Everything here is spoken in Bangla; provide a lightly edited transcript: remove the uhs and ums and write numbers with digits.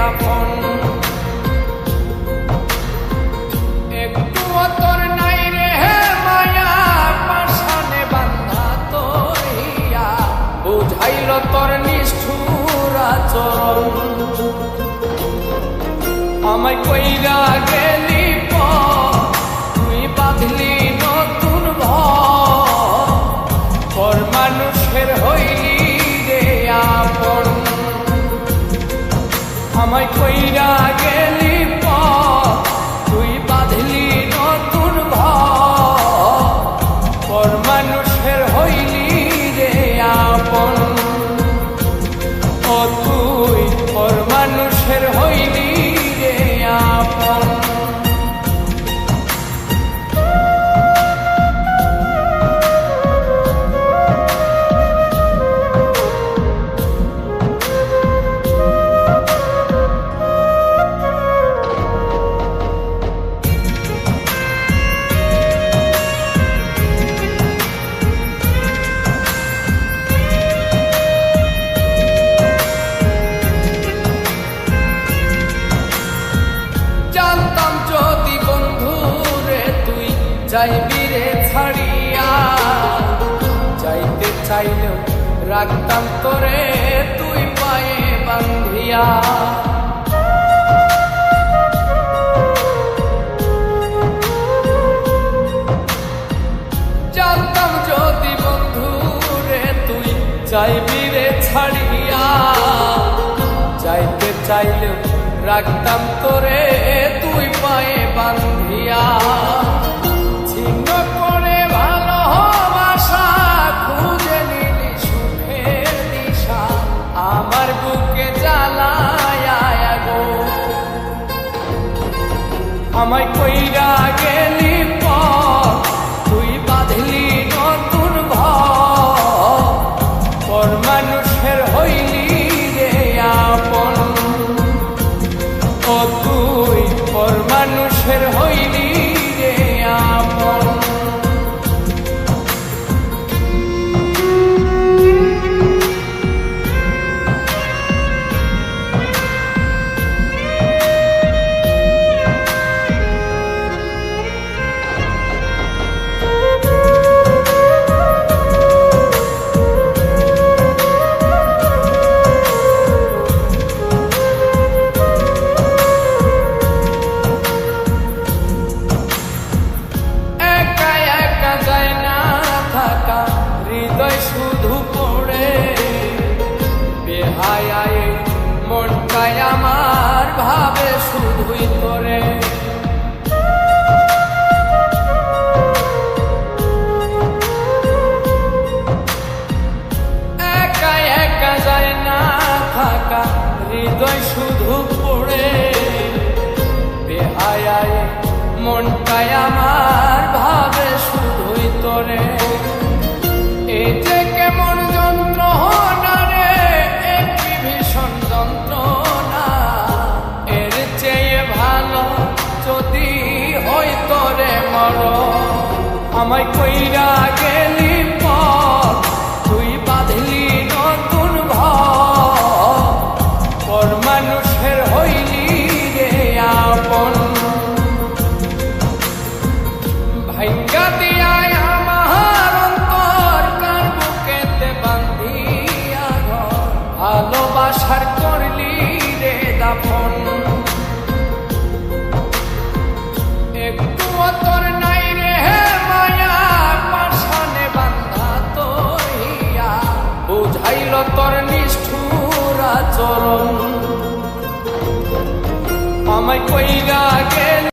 দাফন। একটু তোর নাই রে মায়া পাশানে বান্ধা তোর হিয়া, বুঝাইল তোর নিষ্ঠুর আচরণ। আমায় কইরা গেলি তুই বাঁধলি নতুন ঘর, পর মানুষের হইলি রে আপন। আমায় কইরা গেলি তুই বাঁধলি নতুন ঘর, পর মানুষের হইলি রে আপন। ও তুই পর মানুষের হইলি রে আপন। জানতাম যদি বন্ধু রে তুই যাইবি রে ছাড়িয়া, যাইতে চাইলেও রাখতাম তোরে তুই পায়ে বান্ধিয়া। জানতাম যদি বন্ধু রে তুই যাইবি রে ছাড়িয়া, যাইতে চাইলেও রাখতাম তোরে তুই পায়ে বান্ধিয়া। ছিন্ন করে ভালোবাসা খুঁজে নিলি সুখের দিশা, আমার বুকে জ্বালায়া গো। আমায় কইরা গেলি তুই বাঁধলি নতুন ঘর, পর মানুষের হইলি রে আপন। ও তুই পর মানুষের হইলি রে আপন। হৃদয় শুধু পড়ে বেহায়ায়, মনটায় আমার ভাবে শুধুই তোরে। একা একা যায় না থাকা, হৃদয় শুধু পড়ে বেহায়ায়, মনটায় আমার ভাবে শুধুই তোরে। এই যে কেমন যন্ত্রণা রে, একটি ভীষণ যন্ত্রণা, এর চেয়ে ভালো যদি হইতো রে মরণ। আমায় কইরা গেলি তুই বাঁধলি নতুন ঘর, পর মানুষের হইলি রে আপন। ভাইঙ্গা দিয়া ভালোবাসার করলি রে দাফন। একটু তোর নাই রে মায়া পাশানে বান্ধা তোর হিয়া, বুঝাইল তোর নিষ্ঠুর আচরণ। আমায় কইরা গে